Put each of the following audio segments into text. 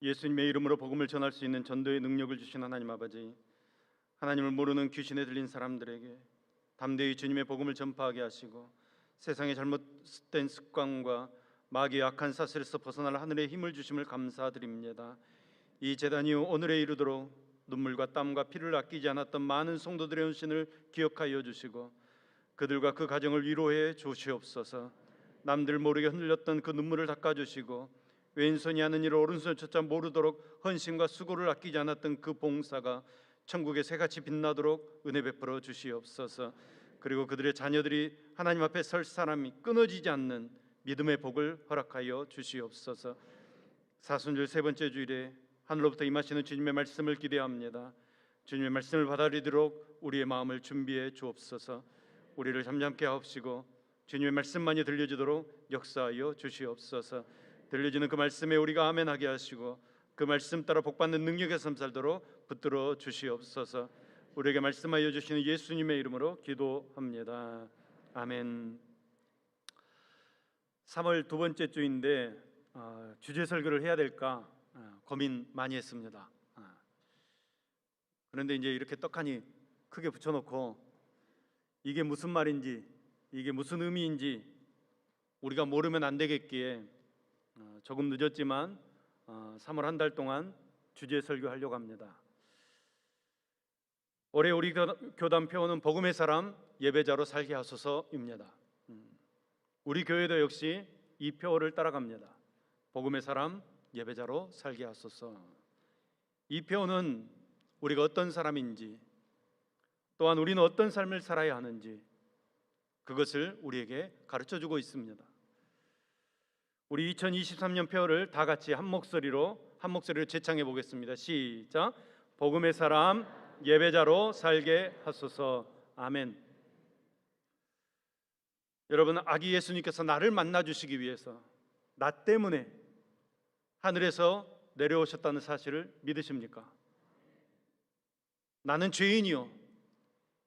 예수님의 이름으로 복음을 전할 수 있는 전도의 능력을 주신 하나님 아버지, 하나님을 모르는 귀신에 들린 사람들에게 담대히 주님의 복음을 전파하게 하시고 세상의 잘못된 습관과 마귀의 악한 사슬에서 벗어날 하늘의 힘을 주심을 감사드립니다. 이 제단이 오늘에 이르도록 눈물과 땀과 피를 아끼지 않았던 많은 성도들의 헌신을 기억하여 주시고 그들과 그 가정을 위로해 주시옵소서. 남들 모르게 흔들렸던 그 눈물을 닦아주시고 왼손이 하는 일을 오른손조차 모르도록 헌신과 수고를 아끼지 않았던 그 봉사가 천국의 새같이 빛나도록 은혜 베풀어 주시옵소서. 그리고 그들의 자녀들이 하나님 앞에 설 사람이 끊어지지 않는 믿음의 복을 허락하여 주시옵소서. 사순절 세 번째 주일에 하늘로부터 임하시는 주님의 말씀을 기대합니다. 주님의 말씀을 받아들이도록 우리의 마음을 준비해 주옵소서. 우리를 잠잠케 하옵시고 주님의 말씀만이 들려지도록 역사하여 주시옵소서. 들려지는 그 말씀에 우리가 아멘하게 하시고 그 말씀 따라 복받는 능력의 삶 살도록 붙들어 주시옵소서. 우리에게 말씀하여 주시는 예수님의 이름으로 기도합니다. 아멘. 3월 두 번째 주인데 주제 설교를 해야 될까 고민 많이 했습니다. 그런데 이제 이렇게 떡하니 크게 붙여놓고 이게 무슨 말인지 이게 무슨 의미인지 우리가 모르면 안 되겠기에 조금 늦었지만 3월 한 달 동안 주제 설교하려고 합니다. 올해 우리 교단 표어는 복음의 사람 예배자로 살게 하소서입니다. 우리 교회도 역시 이 표어를 따라갑니다. 복음의 사람 예배자로 살게 하소서. 이 표어는 우리가 어떤 사람인지 또한 우리는 어떤 삶을 살아야 하는지 그것을 우리에게 가르쳐주고 있습니다. 우리 2023년 표어를 다 같이 한 목소리로 제창해 보겠습니다. 시작. 복음의 사람 예배자로 살게 하소서. 아멘. 여러분, 아기 예수님께서 나를 만나 주시기 위해서 나 때문에 하늘에서 내려오셨다는 사실을 믿으십니까? 나는 죄인이요,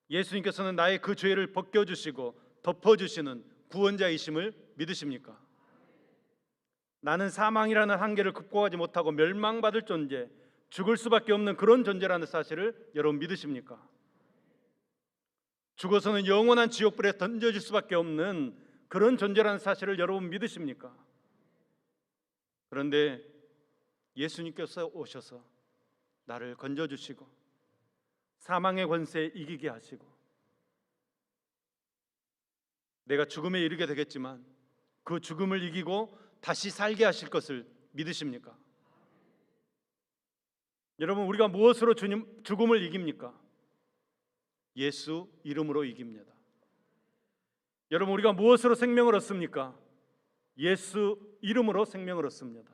예수님께서는 나의 그 죄를 벗겨주시고 덮어주시는 구원자이심을 믿으십니까? 나는 사망이라는 한계를 극복하지 못하고 멸망받을 존재, 죽을 수밖에 없는 그런 존재라는 사실을 여러분 믿으십니까? 죽어서는 영원한 지옥불에 던져질 수밖에 없는 그런 존재라는 사실을 여러분 믿으십니까? 그런데 예수님께서 오셔서 나를 건져주시고 사망의 권세에 이기게 하시고 내가 죽음에 이르게 되겠지만 그 죽음을 이기고 다시 살게 하실 것을 믿으십니까? 여러분, 우리가 무엇으로 죽음을 이깁니까? 예수 이름으로 이깁니다. 여러분, 우리가 무엇으로 생명을 얻습니까? 예수 이름으로 생명을 얻습니다.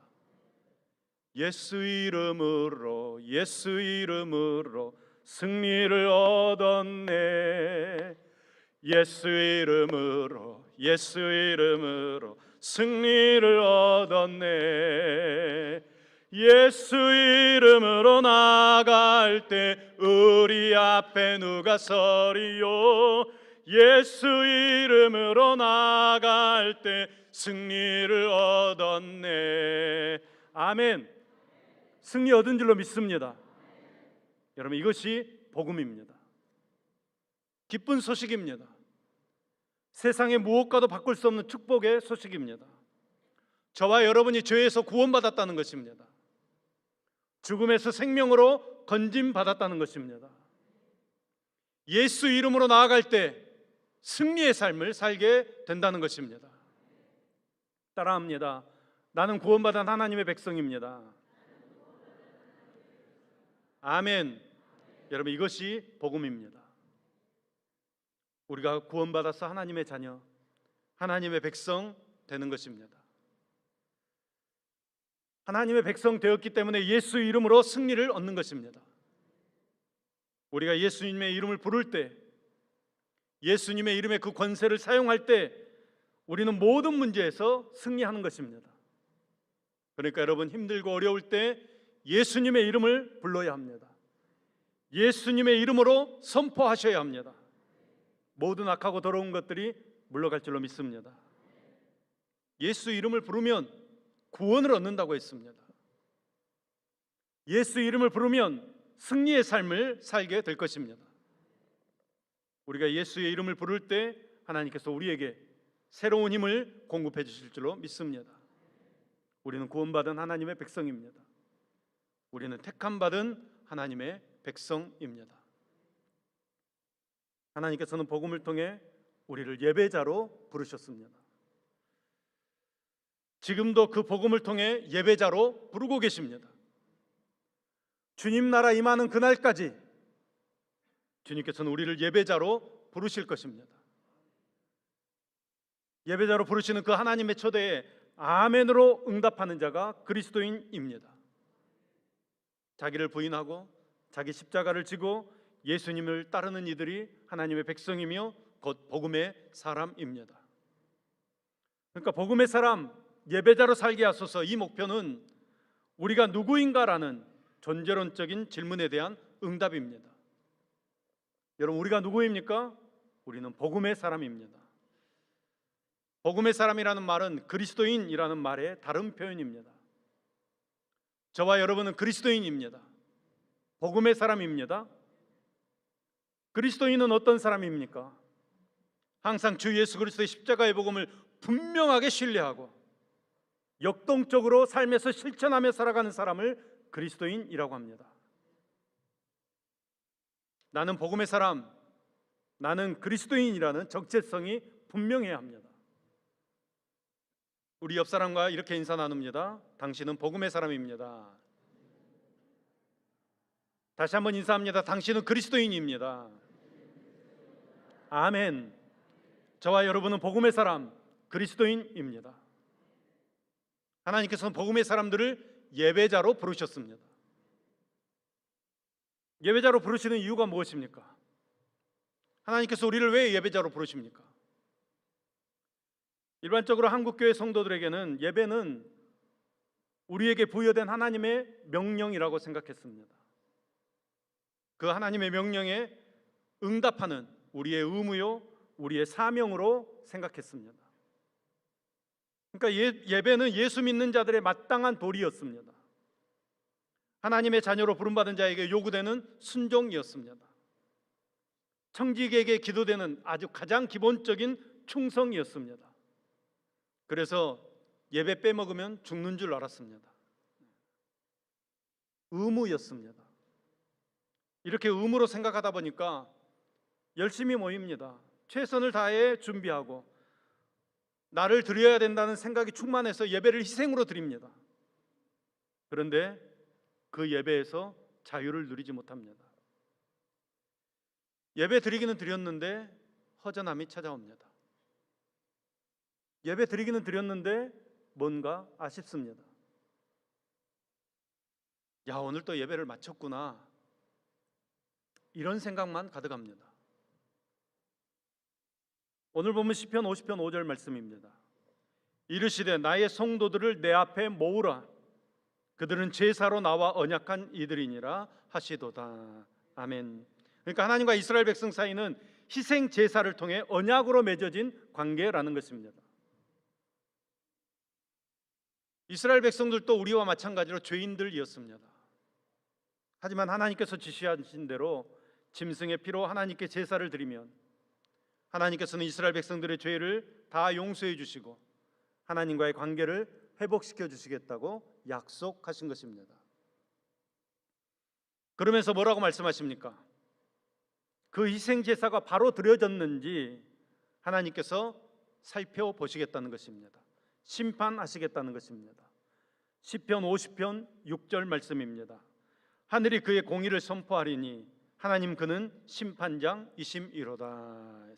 예수 이름으로 승리를 얻었네. 예수 이름으로 승리를 얻었네. 예수 이름으로 나아갈 때 우리 앞에 누가 서리요. 예수 이름으로 나아갈 때 승리를 얻었네. 아멘. 승리 얻은 줄로 믿습니다. 여러분, 이것이 복음입니다. 기쁜 소식입니다. 세상의 무엇과도 바꿀 수 없는 축복의 소식입니다. 저와 여러분이 죄에서 구원받았다는 것입니다. 죽음에서 생명으로 건짐받았다는 것입니다. 예수 이름으로 나아갈 때 승리의 삶을 살게 된다는 것입니다. 따라합니다. 나는 구원받은 하나님의 백성입니다. 아멘. 여러분, 이것이 복음입니다. 우리가 구원받아서 하나님의 자녀, 하나님의 백성 되는 것입니다. 하나님의 백성 되었기 때문에 예수 이름으로 승리를 얻는 것입니다. 우리가 예수님의 이름을 부를 때, 예수님의 이름의 그 권세를 사용할 때 우리는 모든 문제에서 승리하는 것입니다. 그러니까 여러분, 힘들고 어려울 때 예수님의 이름을 불러야 합니다. 예수님의 이름으로 선포하셔야 합니다. 모든 악하고 더러운 것들이 물러갈 줄로 믿습니다. 예수 이름을 부르면 구원을 얻는다고 했습니다. 예수 이름을 부르면 승리의 삶을 살게 될 것입니다. 우리가 예수의 이름을 부를 때 하나님께서 우리에게 새로운 힘을 공급해 주실 줄로 믿습니다. 우리는 구원받은 하나님의 백성입니다. 우리는 택함받은 하나님의 백성입니다. 하나님께서는 복음을 통해 우리를 예배자로 부르셨습니다. 지금도 그 복음을 통해 예배자로 부르고 계십니다. 주님 나라 임하는 그날까지 주님께서는 우리를 예배자로 부르실 것입니다. 예배자로 부르시는 그 하나님의 초대에 아멘으로 응답하는 자가 그리스도인입니다. 자기를 부인하고 자기 십자가를 지고 예수님을 따르는 이들이 하나님의 백성이며 곧 복음의 사람입니다. 그러니까 복음의 사람, 예배자로 살게 하소서. 이 목표는 우리가 누구인가라는 존재론적인 질문에 대한 응답입니다. 여러분, 우리가 누구입니까? 우리는 복음의 사람입니다. 복음의 사람이라는 말은 그리스도인이라는 말의 다른 표현입니다. 저와 여러분은 그리스도인입니다. 복음의 사람입니다. 그리스도인은 어떤 사람입니까? 항상 주 예수 그리스도의 십자가의 복음을 분명하게 신뢰하고 역동적으로 삶에서 실천하며 살아가는 사람을 그리스도인이라고 합니다. 나는 복음의 사람, 나는 그리스도인이라는 정체성이 분명해야 합니다. 우리 옆 사람과 이렇게 인사 나눕니다. 당신은 복음의 사람입니다. 다시 한번 인사합니다. 당신은 그리스도인입니다. 아멘. 저와 여러분은 복음의 사람, 그리스도인입니다. 하나님께서는 복음의 사람들을 예배자로 부르셨습니다. 예배자로 부르시는 이유가 무엇입니까? 하나님께서 우리를 왜 예배자로 부르십니까? 일반적으로 한국교회 성도들에게는 예배는 우리에게 부여된 하나님의 명령이라고 생각했습니다. 그 하나님의 명령에 응답하는 우리의 의무요, 우리의 사명으로 생각했습니다. 그러니까 예배는 예수 믿는 자들의 마땅한 도리였습니다. 하나님의 자녀로 부름받은 자에게 요구되는 순종이었습니다. 청지기에게 기도되는 아주 가장 기본적인 충성이었습니다. 그래서 예배 빼먹으면 죽는 줄 알았습니다. 의무였습니다. 이렇게 의무로 생각하다 보니까 열심히 모입니다. 최선을 다해 준비하고 나를 드려야 된다는 생각이 충만해서 예배를 희생으로 드립니다. 그런데 그 예배에서 자유를 누리지 못합니다. 예배 드리기는 드렸는데 허전함이 찾아옵니다. 예배 드리기는 드렸는데 뭔가 아쉽습니다. 야, 오늘 또 예배를 마쳤구나. 이런 생각만 가득합니다. 오늘 보면 시편 50편 5절 말씀입니다. 이르시되 나의 성도들을 내 앞에 모으라. 그들은 제사로 나와 언약한 이들이니라 하시도다. 아멘. 그러니까 하나님과 이스라엘 백성 사이는 희생 제사를 통해 언약으로 맺어진 관계라는 것입니다. 이스라엘 백성들도 우리와 마찬가지로 죄인들이었습니다. 하지만 하나님께서 지시하신 대로 짐승의 피로 하나님께 제사를 드리면 하나님께서는 이스라엘 백성들의 죄를 다 용서해 주시고 하나님과의 관계를 회복시켜 주시겠다고 약속하신 것입니다. 그러면서 뭐라고 말씀하십니까? 그 희생 제사가 바로 드려졌는지 하나님께서 살펴보시겠다는 것입니다. 심판하시겠다는 것입니다. 시편 50편 6절 말씀입니다. 하늘이 그의 공의를 선포하리니 하나님 그는 심판장이심이로다.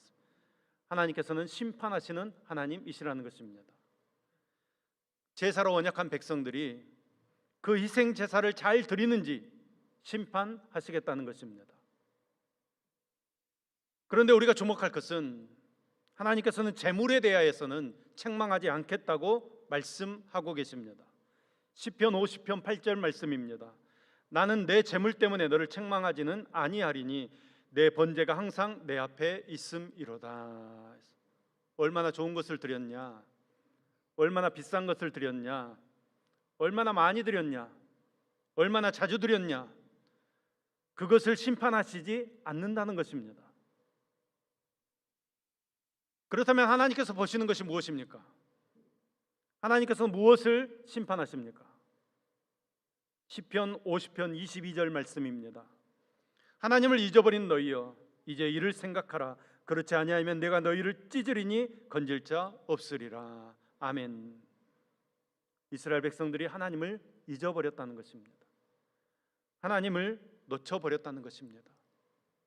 하나님께서는 심판하시는 하나님이시라는 것입니다. 제사로 언약한 백성들이 그 희생 제사를 잘 드리는지 심판하시겠다는 것입니다. 그런데 우리가 주목할 것은 하나님께서는 제물에 대하여서는 책망하지 않겠다고 말씀하고 계십니다. 시편 50편 8절 말씀입니다. 나는 내 제물 때문에 너를 책망하지는 아니하리니 내 번제가 항상 내 앞에 있음이로다. 얼마나 좋은 것을 드렸냐, 얼마나 비싼 것을 드렸냐, 얼마나 많이 드렸냐, 얼마나 자주 드렸냐, 그것을 심판하시지 않는다는 것입니다. 그렇다면 하나님께서 보시는 것이 무엇입니까? 하나님께서 무엇을 심판하십니까? 시편 50편 22절 말씀입니다. 하나님을 잊어버린 너희여, 이제 이를 생각하라. 그렇지 아니하면 내가 너희를 찢으리니 건질 자 없으리라. 아멘. 이스라엘 백성들이 하나님을 잊어버렸다는 것입니다. 하나님을 놓쳐버렸다는 것입니다.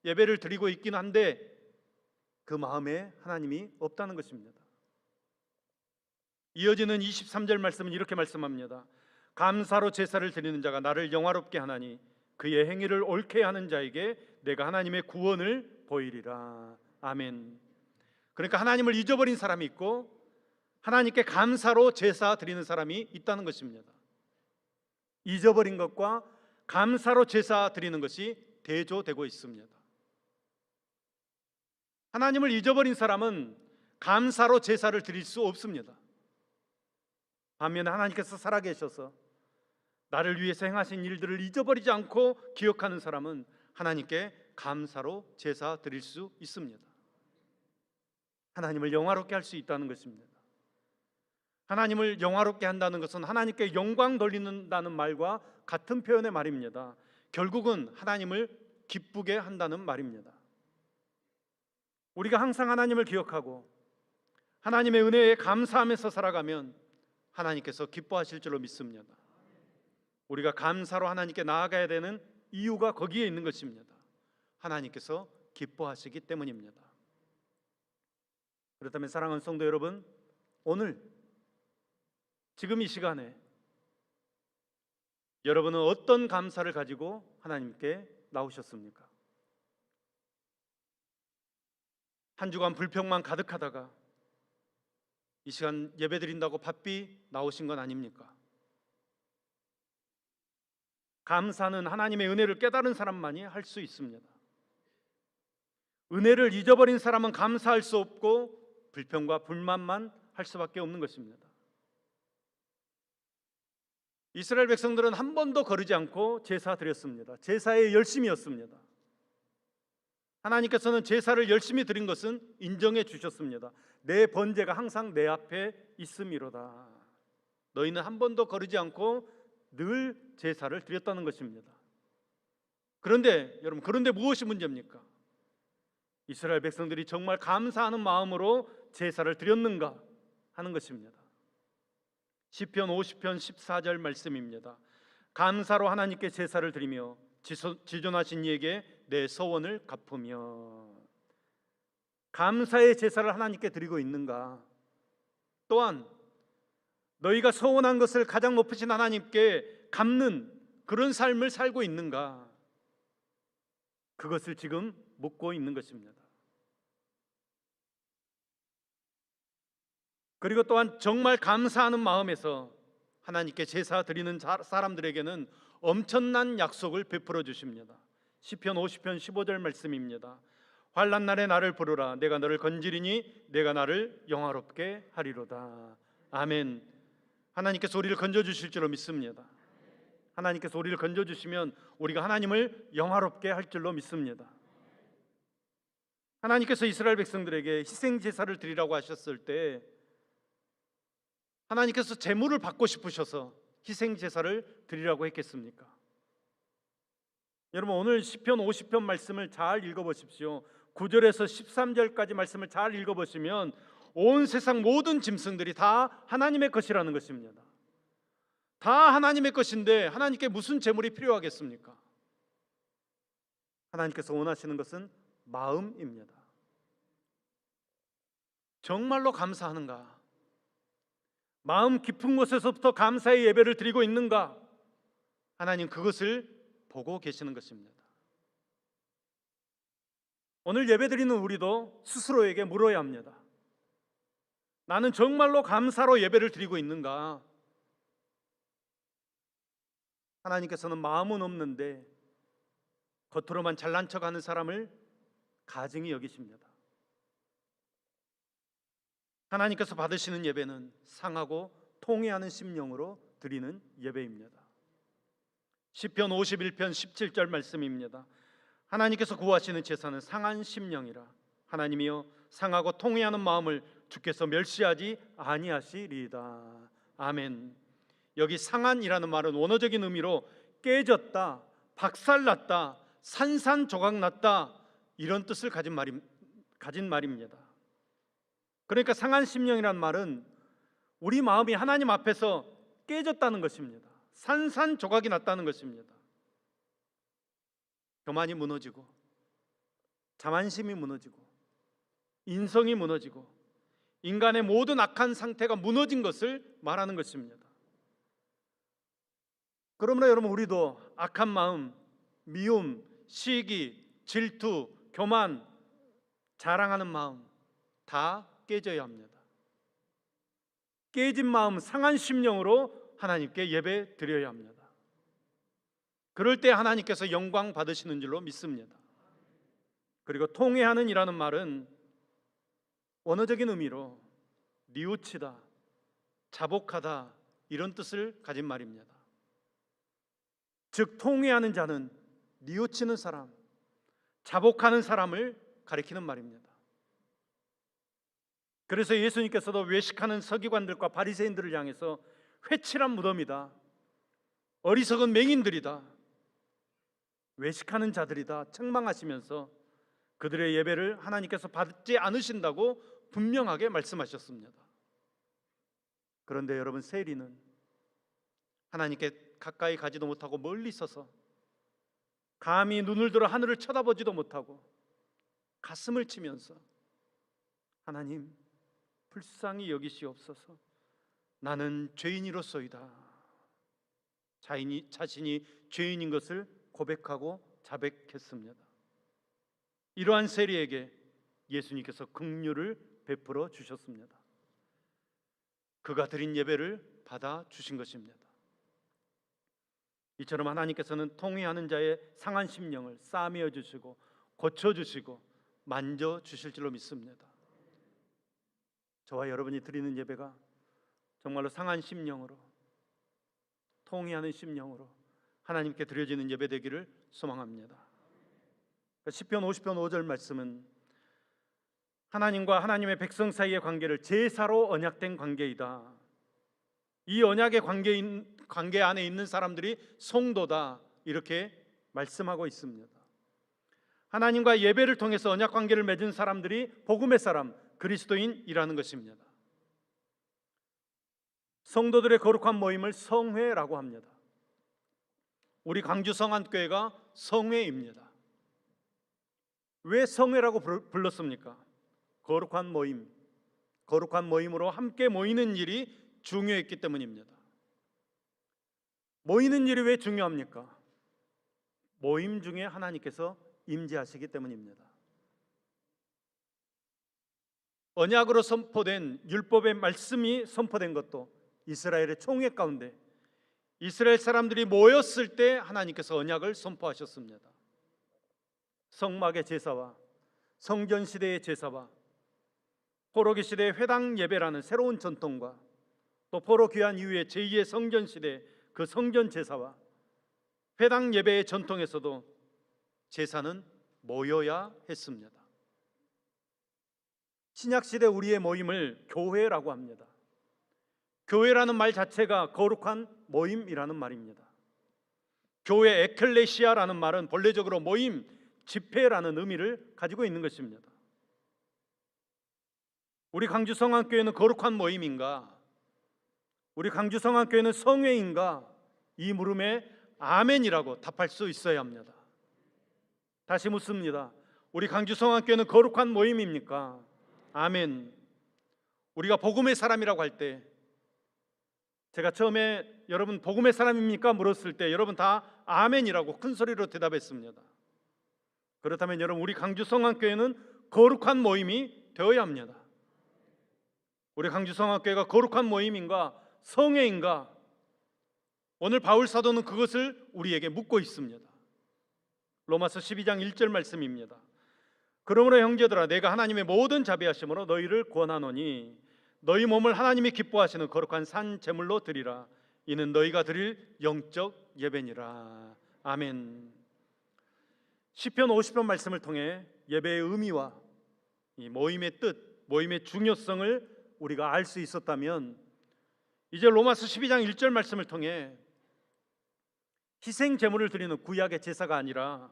예배를 드리고 있긴 한데 그 마음에 하나님이 없다는 것입니다. 이어지는 23절 말씀은 이렇게 말씀합니다. 감사로 제사를 드리는 자가 나를 영화롭게 하나니 그의 행위를 옳게 하는 자에게 내가 하나님의 구원을 보이리라. 아멘. 그러니까 하나님을 잊어버린 사람이 있고 하나님께 감사로 제사 드리는 사람이 있다는 것입니다. 잊어버린 것과 감사로 제사 드리는 것이 대조되고 있습니다. 하나님을 잊어버린 사람은 감사로 제사를 드릴 수 없습니다. 반면에 하나님께서 살아계셔서 나를 위해서 행하신 일들을 잊어버리지 않고 기억하는 사람은 하나님께 감사로 제사 드릴 수 있습니다. 하나님을 영화롭게 할 수 있다는 것입니다. 하나님을 영화롭게 한다는 것은 하나님께 영광 돌린다는 말과 같은 표현의 말입니다. 결국은 하나님을 기쁘게 한다는 말입니다. 우리가 항상 하나님을 기억하고 하나님의 은혜에 감사하면서 살아가면 하나님께서 기뻐하실 줄로 믿습니다. 우리가 감사로 하나님께 나아가야 되는 이유가 거기에 있는 것입니다. 하나님께서 기뻐하시기 때문입니다. 그렇다면 사랑하는 성도 여러분, 오늘 지금 이 시간에 여러분은 어떤 감사를 가지고 하나님께 나오셨습니까? 한 주간 불평만 가득하다가 이 시간 예배드린다고 바삐 나오신 건 아닙니까? 감사는 하나님의 은혜를 깨달은 사람만이 할 수 있습니다. 은혜를 잊어버린 사람은 감사할 수 없고 불평과 불만만 할 수밖에 없는 것입니다. 이스라엘 백성들은 한 번도 거르지 않고 제사 드렸습니다. 제사의 열심이었습니다. 하나님께서는 제사를 열심히 드린 것은 인정해 주셨습니다. 내 번제가 항상 내 앞에 있음이로다. 너희는 한 번도 거르지 않고 늘 제사를 드렸다는 것입니다. 그런데 여러분, 그런데 무엇이 문제입니까? 이스라엘 백성들이 정말 감사하는 마음으로 제사를 드렸는가 하는 것입니다. 시편 50편 14절 말씀입니다. 감사로 하나님께 제사를 드리며 지존하신 이에게 내 서원을 갚으며. 감사의 제사를 하나님께 드리고 있는가? 또한 너희가 서원한 것을 가장 높으신 하나님께 갚는 그런 삶을 살고 있는가? 그것을 지금 묻고 있는 것입니다. 그리고 또한 정말 감사하는 마음에서 하나님께 제사 드리는 사람들에게는 엄청난 약속을 베풀어 주십니다. 시편 50편 15절 말씀입니다. 환난 날에 나를 부르라. 내가 너를 건지리니 내가 나를 영화롭게 하리로다. 아멘. 하나님께서 우리를 건져주실 줄로 믿습니다. 하나님께서 우리를 건져주시면 우리가 하나님을 영화롭게 할 줄로 믿습니다. 하나님께서 이스라엘 백성들에게 희생제사를 드리라고 하셨을 때 하나님께서 제물을 받고 싶으셔서 희생제사를 드리라고 했겠습니까? 여러분, 오늘 시편 50편 말씀을 잘 읽어보십시오. 9절에서 13절까지 말씀을 잘 읽어보시면 온 세상 모든 짐승들이 다 하나님의 것이라는 것입니다. 다 하나님의 것인데 하나님께 무슨 제물이 필요하겠습니까? 하나님께서 원하시는 것은 마음입니다. 정말로 감사하는가? 마음 깊은 곳에서부터 감사의 예배를 드리고 있는가? 하나님 그것을 보고 계시는 것입니다. 오늘 예배드리는 우리도 스스로에게 물어야 합니다. 나는 정말로 감사로 예배를 드리고 있는가? 하나님께서는 마음은 없는데 겉으로만 잘난 척하는 사람을 가증히 여기십니다. 하나님께서 받으시는 예배는 상하고 통회하는 심령으로 드리는 예배입니다. 시편 51편 17절 말씀입니다. 하나님께서 구하시는 제사는 상한 심령이라. 하나님이여 상하고 통회하는 마음을 주께서 멸시하지 아니하시리이다. 아멘. 여기 상한이라는 말은 원어적인 의미로 깨졌다, 박살났다, 산산조각났다, 이런 뜻을 가진 말입니다. 그러니까 상한 심령이라는 말은 우리 마음이 하나님 앞에서 깨졌다는 것입니다. 산산조각이 났다는 것입니다. 교만이 무너지고, 자만심이 무너지고, 인성이 무너지고, 인간의 모든 악한 상태가 무너진 것을 말하는 것입니다. 그러므로 여러분, 우리도 악한 마음, 미움, 시기, 질투, 교만, 자랑하는 마음 다 깨져야 합니다. 깨진 마음, 상한 심령으로 하나님께 예배 드려야 합니다. 그럴 때 하나님께서 영광 받으시는 줄로 믿습니다. 그리고 통회하는 이라는 말은 원어적인 의미로 뉘우치다, 자복하다, 이런 뜻을 가진 말입니다. 즉 통회하는 자는 뉘우치는 사람, 자복하는 사람을 가리키는 말입니다. 그래서 예수님께서도 외식하는 서기관들과 바리새인들을 향해서 회칠한 무덤이다, 어리석은 맹인들이다, 외식하는 자들이다 책망하시면서 그들의 예배를 하나님께서 받지 않으신다고 분명하게 말씀하셨습니다. 그런데 여러분, 세리는 하나님께 가까이 가지도 못하고 멀리 서서 감히 눈을 들어 하늘을 쳐다보지도 못하고 가슴을 치면서 하나님 불쌍히 여기시옵소서, 나는 죄인이로소이다, 자신이 죄인인 것을 고백하고 자백했습니다. 이러한 세리에게 예수님께서 긍휼을 베풀어 주셨습니다. 그가 드린 예배를 받아 주신 것입니다. 이처럼 하나님께서는 통회하는 자의 상한 심령을 싸매어 주시고 고쳐 주시고 만져 주실 줄로 믿습니다. 저와 여러분이 드리는 예배가 정말로 상한 심령으로, 통회하는 심령으로 하나님께 드려지는 예배 되기를 소망합니다. 시편 50편 5절 말씀은 하나님과 하나님의 백성 사이의 관계를 제사로 언약된 관계이다, 이 언약의 관계 안에 있는 사람들이 성도다, 이렇게 말씀하고 있습니다. 하나님과 예배를 통해서 언약 관계를 맺은 사람들이 복음의 사람, 그리스도인이라는 것입니다. 성도들의 거룩한 모임을 성회라고 합니다. 우리 광주 성안교회가 성회입니다. 왜 성회라고 불렀습니까? 거룩한 모임, 거룩한 모임으로 함께 모이는 일이 중요했기 때문입니다. 모이는 일이 왜 중요합니까? 모임 중에 하나님께서 임재하시기 때문입니다. 언약으로 선포된 율법의 말씀이 선포된 것도 이스라엘의 총회 가운데 이스라엘 사람들이 모였을 때 하나님께서 언약을 선포하셨습니다. 성막의 제사와 성전 시대의 제사와 포로기 시대의 회당 예배라는 새로운 전통과 또 포로 귀환 이후의 제2의 성전 시대 그 성전 제사와 회당 예배의 전통에서도 제사는 모여야 했습니다. 신약 시대 우리의 모임을 교회라고 합니다. 교회라는 말 자체가 거룩한 모임이라는 말입니다. 교회 에클레시아라는 말은 본래적으로 모임, 집회라는 의미를 가지고 있는 것입니다. 우리 광주 성안교회는 거룩한 모임인가? 우리 광주 성안교회는 성회인가? 이 물음에 아멘이라고 답할 수 있어야 합니다. 다시 묻습니다. 우리 광주 성안교회는 거룩한 모임입니까? 아멘. 우리가 복음의 사람이라고 할 때, 제가 처음에 여러분 복음의 사람입니까? 물었을 때 여러분 다 아멘이라고 큰 소리로 대답했습니다. 그렇다면 여러분, 우리 광주 성안교회는 거룩한 모임이 되어야 합니다. 우리 광주 성안교회가 거룩한 모임인가? 성회인가? 오늘 바울 사도는 그것을 우리에게 묻고 있습니다. 로마서 12장 1절 말씀입니다. 그러므로 형제들아, 내가 하나님의 모든 자비하심으로 너희를 권하노니 너희 몸을 하나님이 기뻐하시는 거룩한 산 제물로 드리라. 이는 너희가 드릴 영적 예배니라. 아멘. 시편 50편 말씀을 통해 예배의 의미와 이 모임의 뜻, 모임의 중요성을 우리가 알 수 있었다면, 이제 로마서 12장 1절 말씀을 통해 희생 제물을 드리는 구약의 제사가 아니라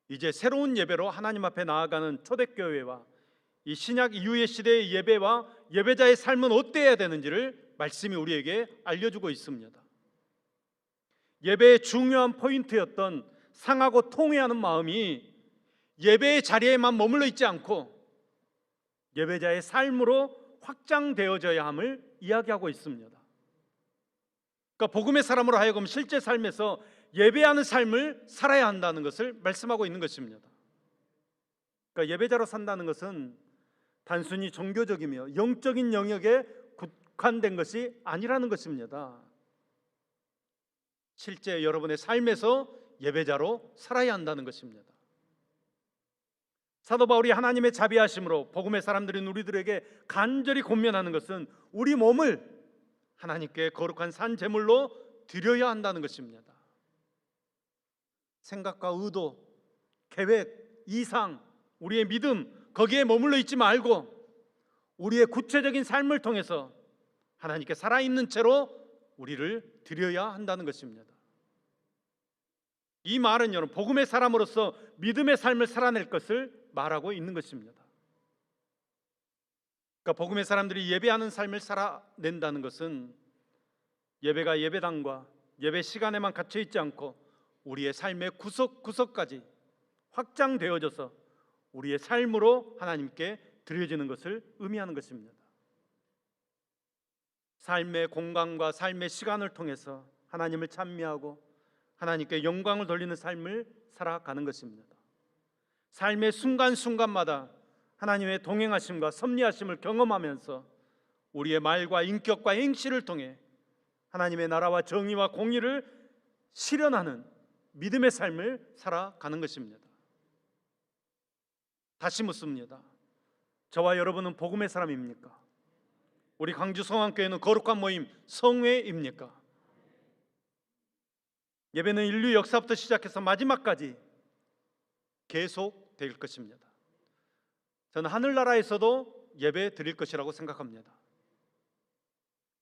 이제 새로운 예배로 하나님 앞에 나아가는 초대교회와 이 신약 이후의 시대의 예배와 예배자의 삶은 어때야 되는지를 말씀이 우리에게 알려주고 있습니다. 예배의 중요한 포인트였던 상하고 통회하는 마음이 예배의 자리에만 머물러 있지 않고 예배자의 삶으로 확장되어져야 함을 이야기하고 있습니다. 그러니까 복음의 사람으로 하여금 실제 삶에서 예배하는 삶을 살아야 한다는 것을 말씀하고 있는 것입니다. 그러니까 예배자로 산다는 것은 단순히 종교적이며 영적인 영역에 국한된 것이 아니라는 것입니다. 실제 여러분의 삶에서 예배자로 살아야 한다는 것입니다. 사도 바울이 하나님의 자비하심으로 복음의 사람들인 우리들에게 간절히 권면하는 것은 우리 몸을 하나님께 거룩한 산 제물로 드려야 한다는 것입니다. 생각과 의도, 계획, 이상, 우리의 믿음, 거기에 머물러 있지 말고 우리의 구체적인 삶을 통해서 하나님께 살아있는 채로 우리를 드려야 한다는 것입니다. 이 말은 여러분, 복음의 사람으로서 믿음의 삶을 살아낼 것을 말하고 있는 것입니다. 그러니까 복음의 사람들이 예배하는 삶을 살아낸다는 것은 예배가 예배당과 예배 시간에만 갇혀 있지 않고 우리의 삶의 구석구석까지 확장되어져서 우리의 삶으로 하나님께 드려지는 것을 의미하는 것입니다. 삶의 공간과 삶의 시간을 통해서 하나님을 찬미하고 하나님께 영광을 돌리는 삶을 살아가는 것입니다. 삶의 순간순간마다 하나님의 동행하심과 섭리하심을 경험하면서 우리의 말과 인격과 행실을 통해 하나님의 나라와 정의와 공의를 실현하는 믿음의 삶을 살아가는 것입니다. 다시 묻습니다. 저와 여러분은 복음의 사람입니까? 우리 광주 성안교회는 거룩한 모임 성회입니까? 예배는 인류 역사부터 시작해서 마지막까지 계속될 것입니다. 저는 하늘나라에서도 예배 드릴 것이라고 생각합니다.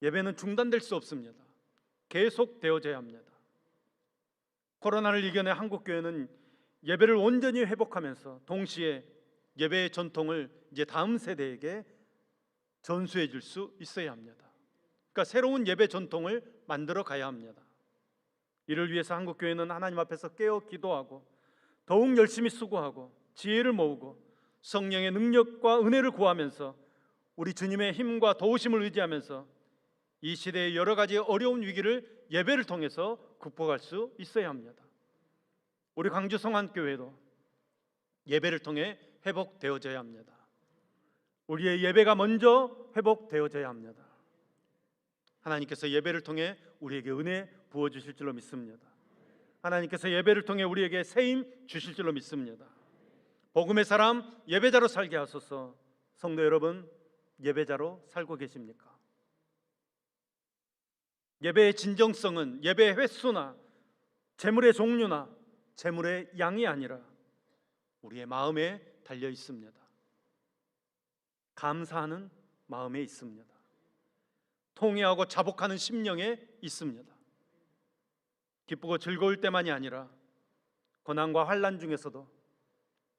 예배는 중단될 수 없습니다. 계속되어져야 합니다. 코로나를 이겨내 한국교회는 예배를 온전히 회복하면서 동시에 예배의 전통을 이제 다음 세대에게 전수해 줄 수 있어야 합니다. 그러니까 새로운 예배 전통을 만들어 가야 합니다. 이를 위해서 한국교회는 하나님 앞에서 깨어 기도하고 더욱 열심히 수고하고 지혜를 모으고 성령의 능력과 은혜를 구하면서 우리 주님의 힘과 도우심을 의지하면서 이 시대의 여러 가지 어려운 위기를 예배를 통해서 극복할 수 있어야 합니다. 우리 광주 성안교회도 예배를 통해 회복되어져야 합니다. 우리의 예배가 먼저 회복되어져야 합니다. 하나님께서 예배를 통해 우리에게 은혜 부어주실 줄로 믿습니다. 하나님께서 예배를 통해 우리에게 세임 주실 줄로 믿습니다. 복음의 사람 예배자로 살게 하소서. 성도 여러분, 예배자로 살고 계십니까? 예배의 진정성은 예배의 횟수나 제물의 종류나 제물의 양이 아니라 우리의 마음에 달려 있습니다. 감사하는 마음에 있습니다. 통회하고 자복하는 심령에 있습니다. 기쁘고 즐거울 때만이 아니라 고난과 환난 중에서도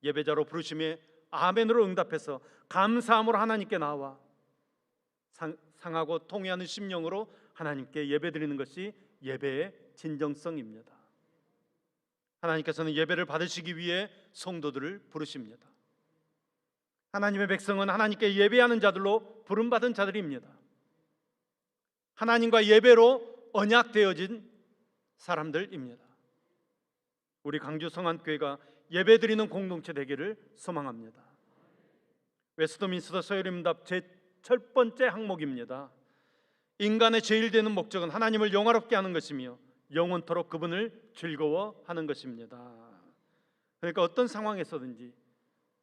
예배자로 부르심에 아멘으로 응답해서 감사함으로 하나님께 나와 상하고 통회하는 심령으로 하나님께 예배드리는 것이 예배의 진정성입니다. 하나님께서는 예배를 받으시기 위해 성도들을 부르십니다. 하나님의 백성은 하나님께 예배하는 자들로 부름받은 자들입니다. 하나님과 예배로 언약되어진 사람들입니다. 우리 광주 성안교회가 예배드리는 공동체 되기를 소망합니다. 웨스트민스터 서열임답 제 첫 번째 항목입니다. 인간의 제일 되는 목적은 하나님을 영화롭게 하는 것이며 영원토록 그분을 즐거워하는 것입니다. 그러니까 어떤 상황에서든지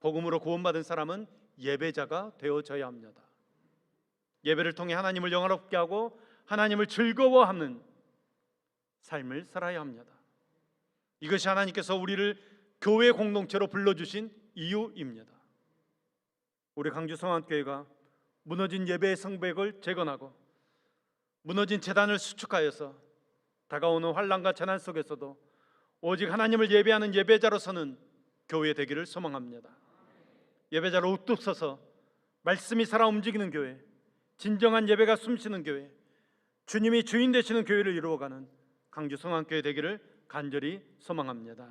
복음으로 구원받은 사람은 예배자가 되어져야 합니다. 예배를 통해 하나님을 영화롭게 하고 하나님을 즐거워하는 삶을 살아야 합니다. 이것이 하나님께서 우리를 교회 공동체로 불러주신 이유입니다. 우리 강주 성안교회가 무너진 예배의 성벽을 재건하고 무너진 제단을 수축하여서 다가오는 환난과 재난 속에서도 오직 하나님을 예배하는 예배자로서는 교회 되기를 소망합니다. 예배자로 우뚝 서서 말씀이 살아 움직이는 교회, 진정한 예배가 숨쉬는 교회, 주님이 주인 되시는 교회를 이루어가는 강주 성안교회 되기를 간절히 소망합니다.